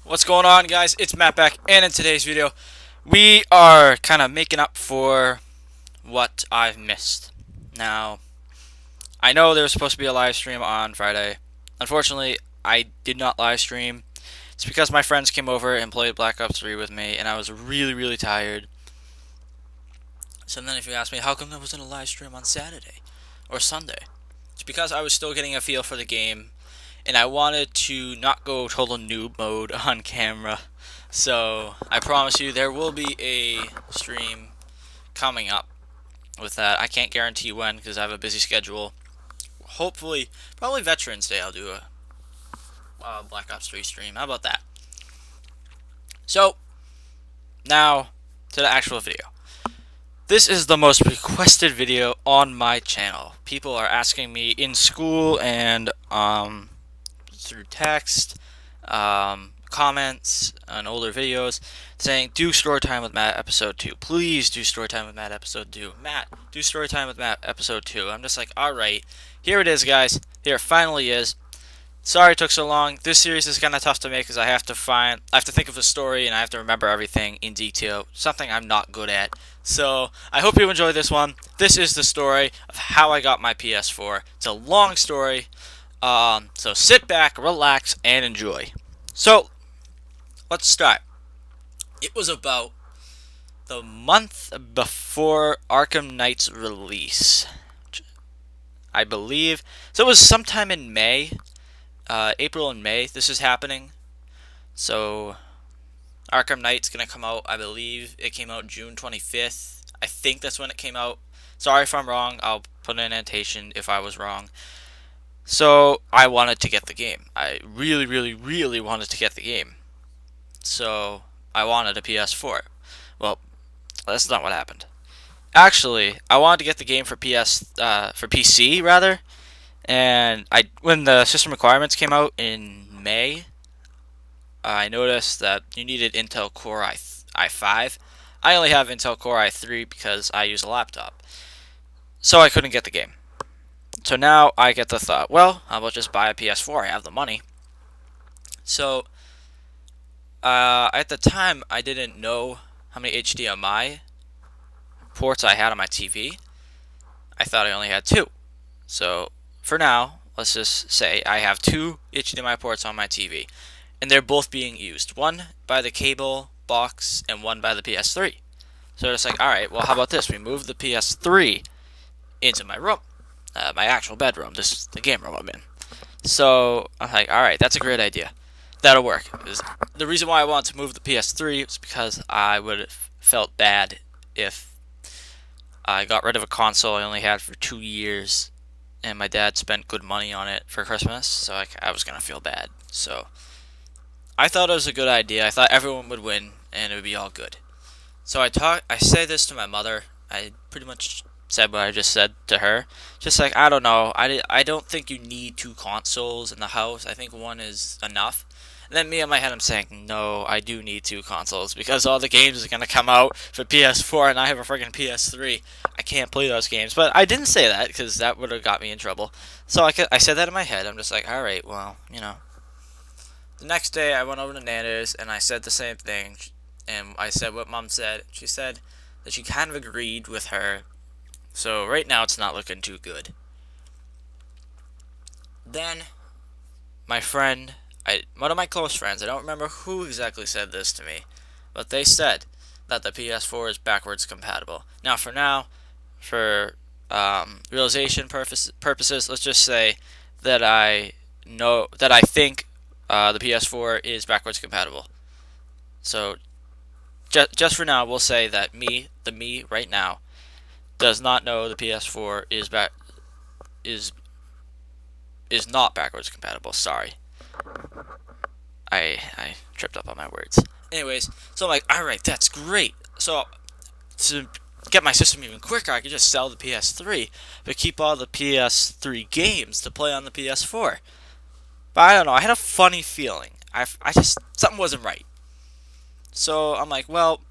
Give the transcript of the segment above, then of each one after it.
What's going on, guys? It's Matt back, and in today's video, we are kind of making up for what I've missed. Now, I know there was supposed to be a live stream on Friday. Unfortunately, I did not live stream. It's because my friends came over and played Black Ops 3 with me, and I was really, really tired. So then if you ask me, how come there wasn't a live stream on Saturday or Sunday? It's because I was still getting a feel for the game, and I wanted to not go total noob mode on camera. So I promise you there will be a stream coming up with that. I can't guarantee when because I have a busy schedule. Hopefully, probably Veterans Day I'll do a Black Ops 3 stream. How about that? So, now to the actual video. This is the most requested video on my channel. People are asking me in school and through text, comments on older videos, saying, do Storytime with Matt episode 2. Please do Storytime with Matt episode 2. Matt, do Storytime with Matt episode 2. I'm just like, alright, here it is, guys. Here it finally is. Sorry it took so long. This series is kind of tough to make because I have to think of a story and I have to remember everything in detail, something I'm not good at. So, I hope you enjoy this one. This is the story of how I got my PS4. It's a long story, so sit back, relax, and enjoy. So, let's start. It was about the month before Arkham Knight's release, I believe. So it was sometime in May. April and May, this is happening. So, Arkham Knight's gonna come out, I believe it came out June 25th. I think that's when it came out. Sorry if I'm wrong, I'll put an annotation if I was wrong. So, I wanted to get the game. I really, really, really wanted to get the game. So, I wanted a PS4. Well, that's not what happened. Actually, I wanted to get the game for PC rather. And when the system requirements came out in May, I noticed that you needed Intel Core i5. I only have Intel Core i3 because I use a laptop. So I couldn't get the game. So now I get the thought, well, how about just buy a PS4? I have the money. So, at the time, I didn't know how many HDMI ports I had on my TV. I thought I only had 2. So, for now, let's just say I have 2 HDMI ports on my TV, and they're both being used. One by the cable box and one by the PS3. So it's like, alright, well, how about this? We move the PS3 into my room, my actual bedroom, this the game room I'm in. So I'm like, alright, that's a great idea. That'll work. The reason why I wanted to move the PS3 was because I would have felt bad if I got rid of a console I only had for 2 years and my dad spent good money on it for Christmas, so I was going to feel bad. So I thought it was a good idea. I thought everyone would win and it would be all good. So I say this to my mother. I pretty much said what I just said to her. Just like, I don't know. I don't think you need 2 consoles in the house. I think one is enough. And then me in my head, I'm saying, no, I do need 2 consoles because all the games are going to come out for PS4 and I have a freaking PS3. I can't play those games. But I didn't say that because that would have got me in trouble. So I said that in my head. I'm just like, alright, well, you know. The next day, I went over to Nana's and I said the same thing. And I said what Mom said. She said that she kind of agreed with her. So right now, it's not looking too good. Then, my friend, one of my close friends, I don't remember who exactly said this to me, but they said that the PS4 is backwards compatible. Now, for realization purposes, let's just say that I think the PS4 is backwards compatible. So, just for now, we'll say that me right now, does not know the PS4 is not backwards compatible. Sorry, I tripped up on my words. Anyways, so I'm like, all right, that's great. So to get my system even quicker, I could just sell the PS3, but keep all the PS3 games to play on the PS4. But I don't know. I had a funny feeling. I just something wasn't right. So I'm like, well,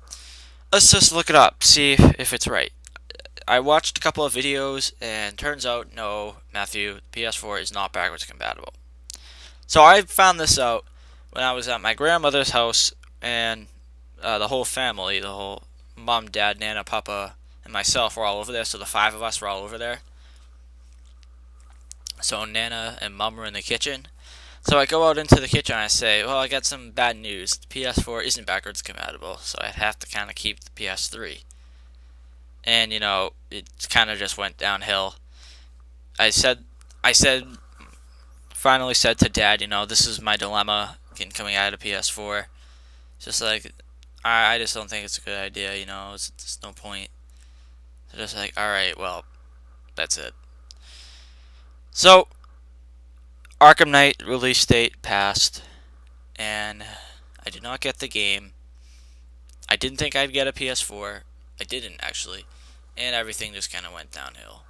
let's just look it up, see if it's right. I watched a couple of videos, and turns out, no, Matthew, PS4 is not backwards compatible. So I found this out when I was at my grandmother's house, and the whole family, the whole mom, dad, Nana, Papa, and myself were all over there. So the five of us were all over there. So Nana and Mom were in the kitchen. So I go out into the kitchen and I say, well, I got some bad news. The PS4 isn't backwards compatible, so I'd have to kind of keep the PS3. And, it kind of just went downhill. I finally said to Dad, this is my dilemma in coming out of PS4. Just like, I just don't think it's a good idea, there's no point. They're just like, alright, well, that's it. So, Arkham Knight release date passed, and I did not get the game. I didn't think I'd get a PS4. I didn't, actually. And everything just kind of went downhill.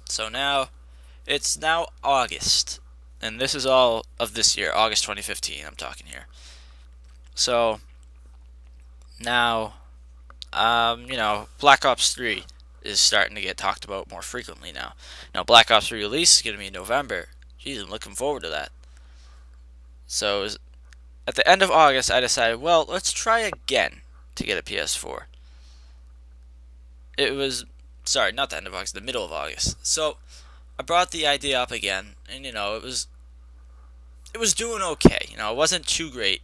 So it's now August. And this is all of this year, August 2015, I'm talking here. So, now, Black Ops 3 is starting to get talked about more frequently now. Now, Black Ops 3 release is going to be in November. Jeez, I'm looking forward to that. So, at the end of August, I decided, well, let's try again to get a PS4. It was, sorry, not the end of August, the middle of August. So, I brought the idea up again, and, it was doing okay. It wasn't too great.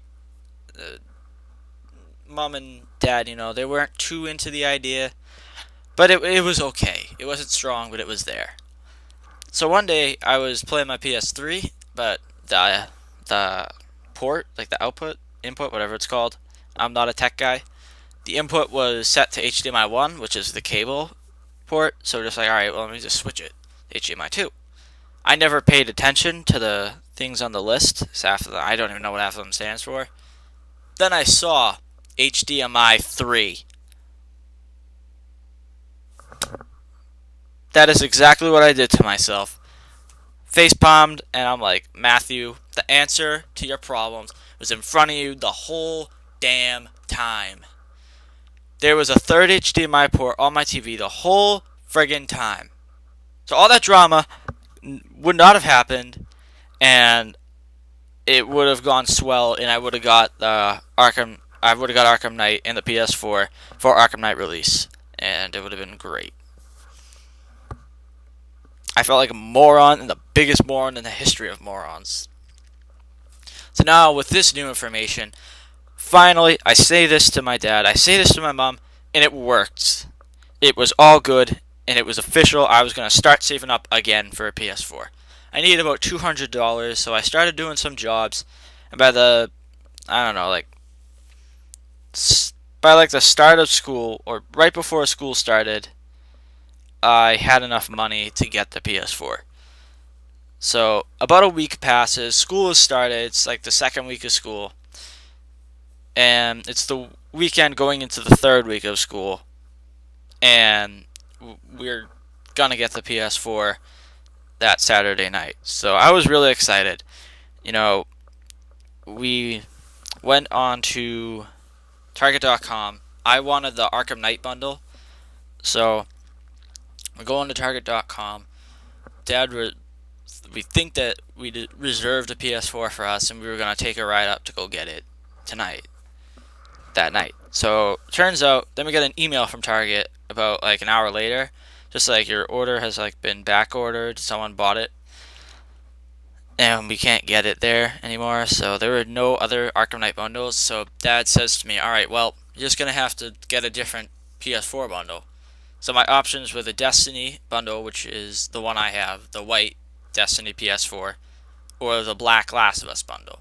Mom and Dad, they weren't too into the idea, but it was okay. It wasn't strong, but it was there. So one day I was playing my PS3, but the port, like the input, whatever it's called. I'm not a tech guy. The input was set to HDMI 1, which is the cable port. So just like, alright, well, let me just switch it to HDMI 2. I never paid attention to the things on the list. So I don't even know what half of them stands for. Then I saw HDMI 3. That is exactly what I did to myself. Facepalmed, and I'm like, Matthew, the answer to your problems was in front of you the whole damn time. There was a third HDMI port on my TV the whole friggin' time. So all that drama would not have happened, and it would have gone swell, and I would have got Arkham Knight and the PS4 for Arkham Knight release, and it would have been great. I felt like a moron, and the biggest moron in the history of morons. So now, with this new information, finally, I say this to my dad, I say this to my mom, and it worked. It was all good, and it was official. I was going to start saving up again for a PS4. I needed about $200, so I started doing some jobs, and by the start of school, or right before school started, I had enough money to get the PS4. So, about a week passes, school has started, it's like the second week of school, and it's the weekend going into the third week of school, and we're gonna get the PS4 that Saturday night. So I was really excited. We went on to Target.com. I wanted the Arkham Knight bundle, so we're going to Target.com. Dad, we think that we reserved a PS4 for us, and we were going to take a ride up to go get it that night. So, turns out, then we get an email from Target about like an hour later, just like your order has like been back ordered, someone bought it, and we can't get it there anymore. So there were no other Arkham Knight bundles. So Dad says to me, alright, well, you're just going to have to get a different PS4 bundle. So my options were the Destiny bundle, which is the one I have, the white Destiny PS4, or the black Last of Us bundle.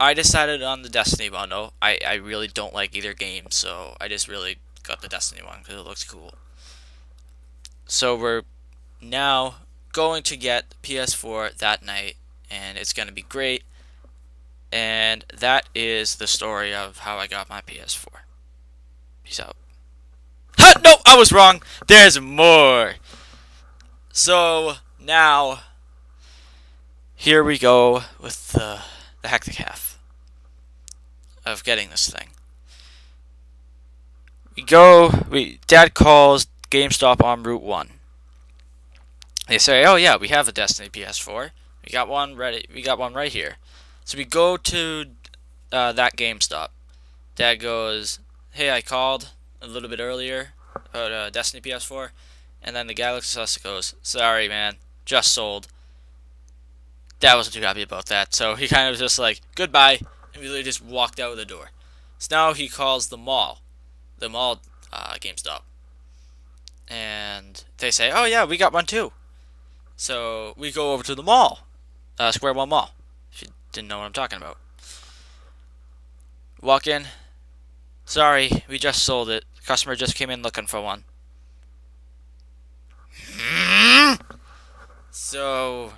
I decided on the Destiny bundle. I really don't like either game, so I just really got the Destiny one because it looks cool. So we're now going to get PS4 that night, and it's going to be great. And that is the story of how I got my PS4. Peace out. Ha! No, I was wrong. There's more. So now, here we go with the hectic half of getting this thing. Dad calls GameStop on Route 1. They say, oh yeah, we have a Destiny PS4. We got one ready. We got one right here. So we go to that GameStop. Dad goes, "Hey, I called a little bit earlier about Destiny PS4," and then the guy looks at us and goes, "Sorry, man, just sold." Dad wasn't too happy about that, so he kind of was just like, "Goodbye," and really just walked out of the door. So now he calls the mall GameStop, and they say, "Oh yeah, we got one too." So we go over to the mall, Square One Mall. If you didn't know what I'm talking about, walk in. Sorry, we just sold it. The customer just came in looking for one. So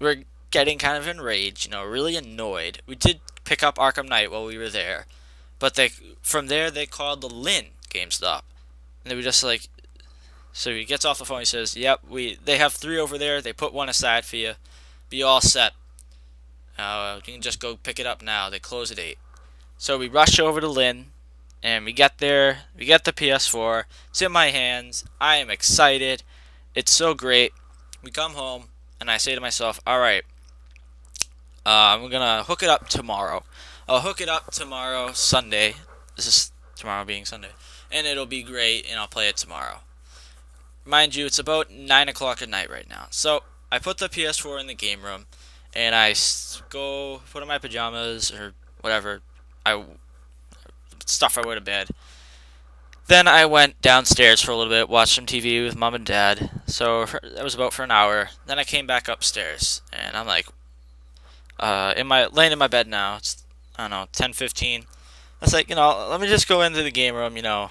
we're getting kind of enraged, really annoyed. We did pick up Arkham Knight while we were there, but from there they called the Lynn GameStop, and they were just like, so he gets off the phone. He says, "Yep, they have 3 over there. They put 1 aside for you. Be all set. You can just go pick it up now. They close at 8." So we rush over to Lynn, and we get there. We get the PS4. It's in my hands. I am excited. It's so great. We come home, and I say to myself, "All right, I'm gonna hook it up tomorrow. I'll hook it up tomorrow, Sunday. This is tomorrow being Sunday, and it'll be great, and I'll play it tomorrow." Mind you, it's about 9 o'clock at night right now. So I put the PS4 in the game room, and I go put on my pajamas or whatever. Stuff I wear to bed. Then I went downstairs for a little bit, watched some TV with Mom and Dad. So that was about for an hour. Then I came back upstairs, and I'm like, laying in my bed now. It's, I don't know, 10:15. I was like, let me just go into the game room, you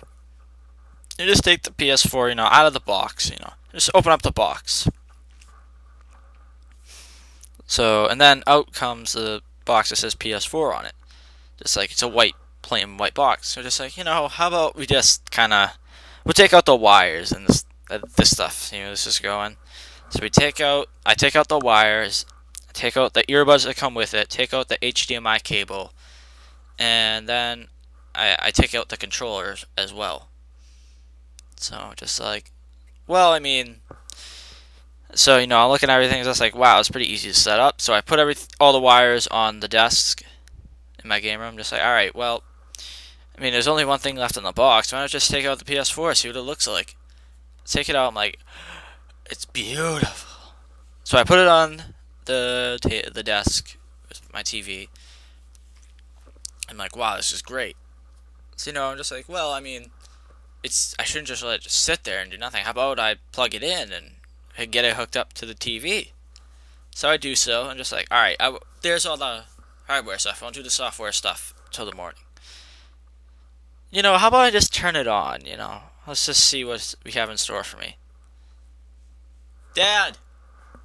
just take the PS4, out of the box, just open up the box. So, and then out comes the box that says PS4 on it. Just like, it's a plain white box. So just like, how about we just we'll take out the wires and this stuff, this is going. So I take out the wires, I take out the earbuds that come with it, take out the HDMI cable, and then I take out the controllers as well. So just like, well, I'm looking at everything, it's just like, wow, it's pretty easy to set up. So I put all the wires on the desk in my game room, just like, all right, well, there's only one thing left in the box. Why not just take out the PS4, see what it looks like? Take it out, I'm like, it's beautiful. So I put it on the desk with my TV. I'm like, wow, this is great. So, I'm just like, well, I shouldn't just let it just sit there and do nothing. How about I plug it in and get it hooked up to the TV? So I do so. I'm just like, all right, there's all the hardware stuff. I won't do the software stuff till the morning. How about I just turn it on, Let's just see what we have in store for me. Dad,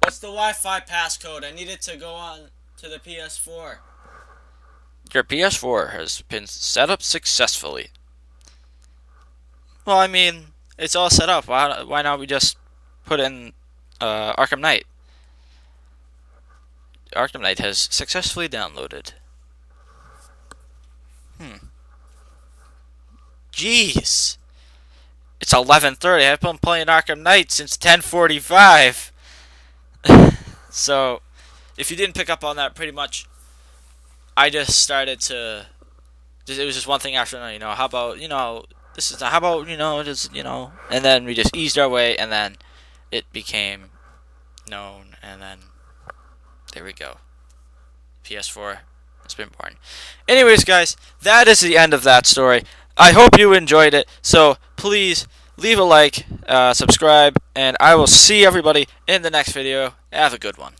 what's the Wi-Fi passcode? I need it to go on to the PS4. Your PS4 has been set up successfully. Well, it's all set up. Why not we just put in Arkham Knight? Arkham Knight has successfully downloaded. Jeez. It's 11:30. I've been playing Arkham Knight since 10:45. So, if you didn't pick up on that, pretty much, I just started to. It was just one thing after another. How about this is how about just and then we just eased our way, and then it became known, and then there we go. PS4 has been born. Anyways, guys, that is the end of that story. I hope you enjoyed it. So please leave a like, subscribe, and I will see everybody in the next video. Have a good one.